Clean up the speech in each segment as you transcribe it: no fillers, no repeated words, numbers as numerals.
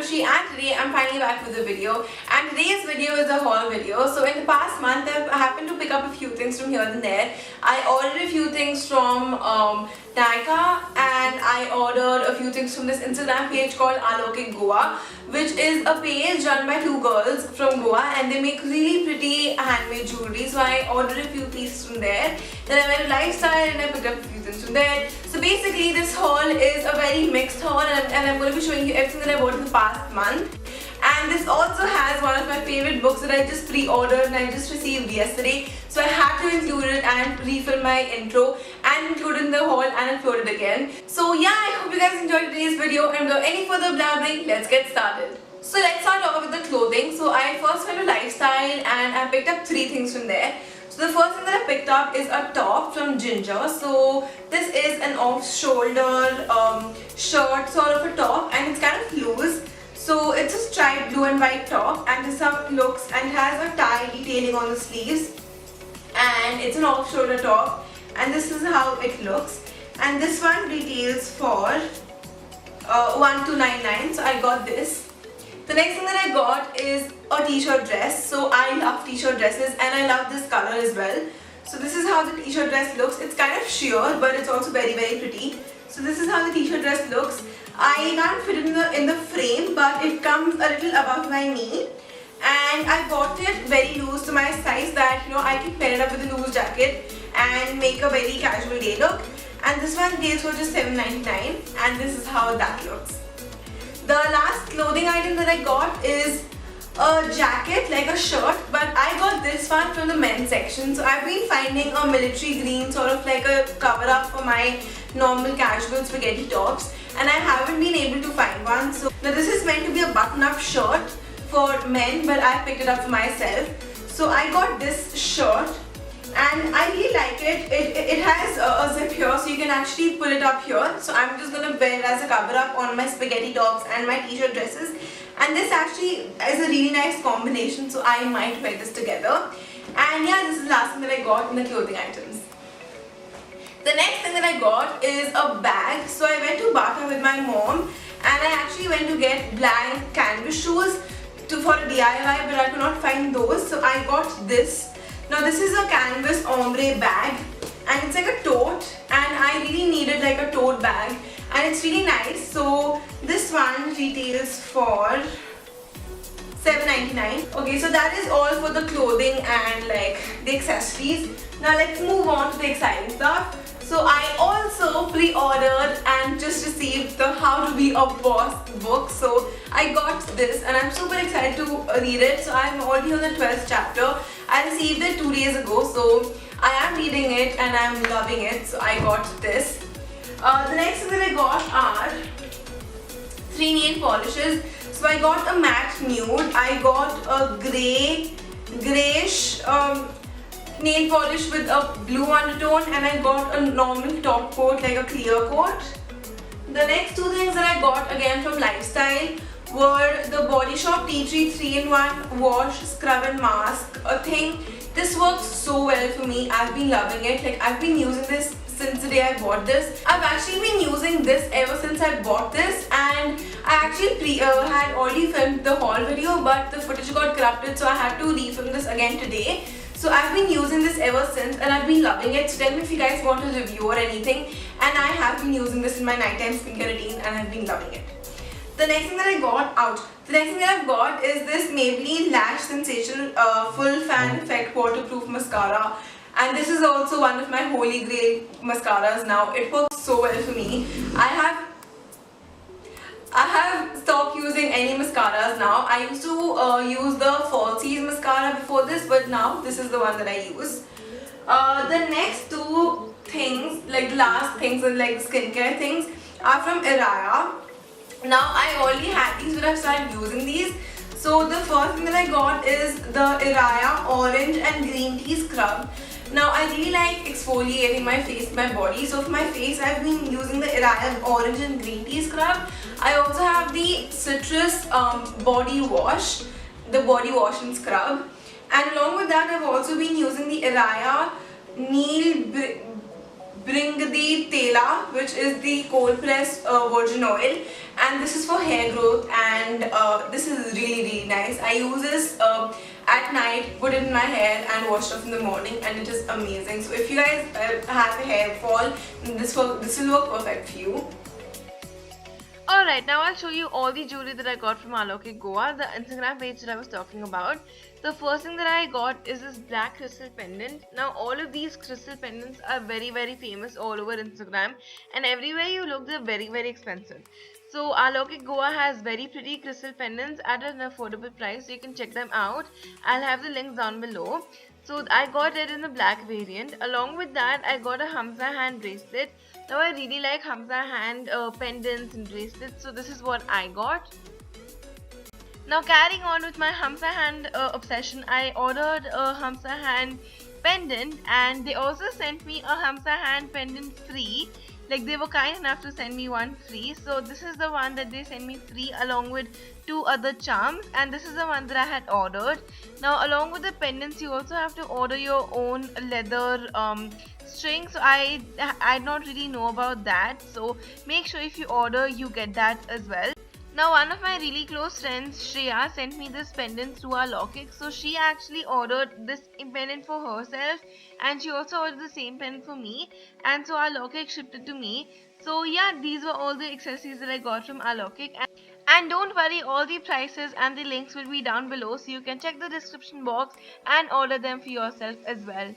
Anushi and today I'm finally back with a video, and today's video is a haul video. So in the past month I happened to pick up a few things from here and there. I ordered a few things from Nykaa, and I ordered a few things from this Instagram page called Alokik Goa, which is a page run by two girls from Goa, and they make really pretty handmade jewelry. So I ordered a few pieces from there. Then I went to Lifestyle and I picked up a few things from there. So basically this haul is a very mixed haul, and I'm going to be showing you everything that I bought in the past month. And this also has one of my favorite books that I just pre-ordered and I just received yesterday. So I had to include it and refilm my intro and include it in the haul and upload it again. So yeah, I hope you guys enjoyed today's video, and without any further blabbering, let's get started. So let's start off with the clothing. So I first went to Lifestyle and I picked up three things from there. So the first thing that I picked up is a top from Ginger. So this is an off-shoulder shirt sort of a top, and it's kind of loose. So it's a striped blue and white top, and this is how it looks, and has a tie detailing on the sleeves, and it's an off-shoulder top, and this is how it looks. And this one retails for 1299, so I got this. The next thing that I got is a t-shirt dress. So I love t-shirt dresses and I love this color as well. So this is how the t-shirt dress looks. It's kind of sheer, but it's also very pretty. So this is how the t-shirt dress looks. I can't fit it in the frame, but it comes a little above my knee, and I bought it very loose to my size, that I can pair it up with a loose jacket and make a very casual day look. And this one retails for just $7.99, and this is how that looks. The last clothing item that I got is a jacket, like a shirt, but I got this one from the men's section. So I've been finding a military green, sort of like a cover up for my normal casual spaghetti tops, and I haven't been able to find one. So now this is meant to be a button-up shirt for men, but I picked it up for myself. So I got this shirt and I really like it. It has a zip here, so you can actually pull it up here. So I'm just gonna wear it as a cover up on my spaghetti tops and my t-shirt dresses. And this actually is a really nice combination, so I might wear this together. And yeah, this is the last thing that I got in the clothing items. The next thing that I got is a bag. So I went to Bata with my mom, and I actually went to get blank canvas shoes for a DIY, but I could not find those, so I got this. Now this is a canvas ombre bag, and it's like a tote, and I really needed like a tote bag, and it's really nice. So this one retails for $7.99. Okay, so that is all for the clothing and like the accessories. Now let's move on to the exciting stuff. So I also pre-ordered and just received the How to Be a Boss book. So I got this and I'm super excited to read it. So I'm already on the 12th chapter. I received it 2 days ago, so I am reading it and I'm loving it. So I got this. The next thing that I got are 3 nail polishes. So I got a matte nude, I got a grayish nail polish with a blue undertone, and I got a normal top coat, like a clear coat. The next 2 things that I got again from Lifestyle were the Body Shop Tea Tree 3-in-1 wash, scrub and mask thing. This works so well for me. I've been loving it. Like, I've been using this since the day I bought this. I've actually been using this ever since I bought this, and I actually had already filmed the haul video, but the footage got corrupted, so I had to refilm this again today. So I've been using this ever since and I've been loving it. So tell me if you guys want a review or anything. And I have been using this in my nighttime skincare routine and I've been loving it. The next thing that I got The next thing that I've got is this Maybelline Lash Sensation Full Fan Effect Waterproof Mascara. And this is also one of my holy grail mascaras now. It works so well for me. I have stopped using any mascaras now. I used to use the Falsies mascara before this, but now this is the one that I use. The next 2 things, like the last things and like skincare things, are from Iraya. Now I already had these, but I've started using these. So the first thing that I got is the Iraya Orange and Green Tea Scrub. Now I really like exfoliating my face and my body. So for my face, I've been using the Iraya Orange and Green Tea Scrub. I also have the Citrus Body Wash, the Body Wash and Scrub. And along with that, I've also been using the Iraya Neel Bringdi Tela, which is the cold pressed virgin oil, and and this is for hair growth, and this is really nice. I use this at night, put it in my hair and wash it off in the morning, and it is amazing. So if you guys have a hair fall, this will work perfect for you. Alright, now I'll show you all the jewelry that I got from Alokik Goa, the Instagram page that I was talking about. The first thing that I got is this black crystal pendant. Now all of these crystal pendants are very famous all over Instagram, and everywhere you look they're very expensive. So Alokik Goa has very pretty crystal pendants at an affordable price, so you can check them out. I'll have the links down below. So I got it in the black variant. Along with that, I got a Hamsa hand bracelet. Now I really like Hamsa hand pendants and bracelets, so this is what I got. Now carrying on with my Hamsa hand obsession, I ordered a Hamsa hand pendant, and they also sent me a Hamsa hand pendant free. Like, they were kind enough to send me one free. So this is the one that they sent me free along with 2 other charms, and this is the one that I had ordered. Now along with the pendants, you also have to order your own leather string. So I not really know about that, so make sure if you order you get that as well. Now one of my really close friends, Shreya, sent me this pendant through Alokik. So she actually ordered this pendant for herself, and she also ordered the same pendant for me, and so Alokik shipped it to me. So yeah, these were all the accessories that I got from Alokik. And don't worry, all the prices and the links will be down below, so you can check the description box and order them for yourself as well.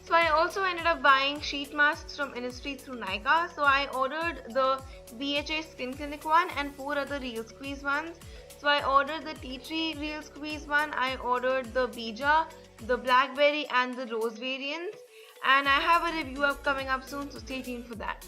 So I also ended up buying sheet masks from Innisfree through Nykaa. So I ordered the BHA Skin Clinic one and 4 other Real Squeeze ones. So I ordered the Tea Tree Real Squeeze one, I ordered the Bija, the Blackberry and the Rose variants. And I have a review coming up soon, so stay tuned for that.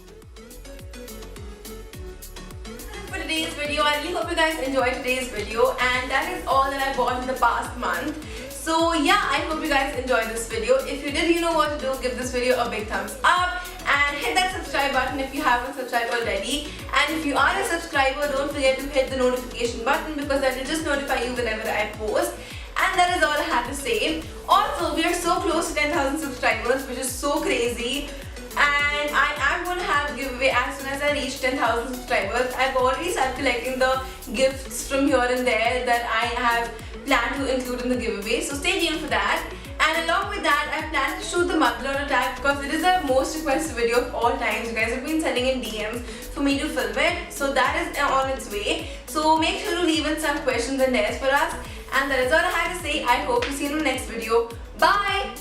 For today's video, I really hope you guys enjoyed today's video, and that is all that I bought in the past month. So yeah, I hope you guys enjoyed this video. If you did, you know what to do. Give this video a big thumbs up and hit that subscribe button if you haven't subscribed already. And if you are a subscriber, don't forget to hit the notification button, because that will just notify you whenever I post. And that is all I have to say. Also, we are so close to 10,000 subscribers, which is so crazy. And I am going to have a giveaway as soon as I reach 10,000 subscribers. I've already started collecting the gifts from here and there that I have planned to include in the giveaway, so stay tuned for that. And along with that, I plan to shoot the Motherlode attack, because it is the most requested video of all times. You guys have been sending in DMs for me to film it, so that is on its way. So make sure to leave in some questions and dares for us. And that is all I have to say. I hope to see you in the next video. Bye!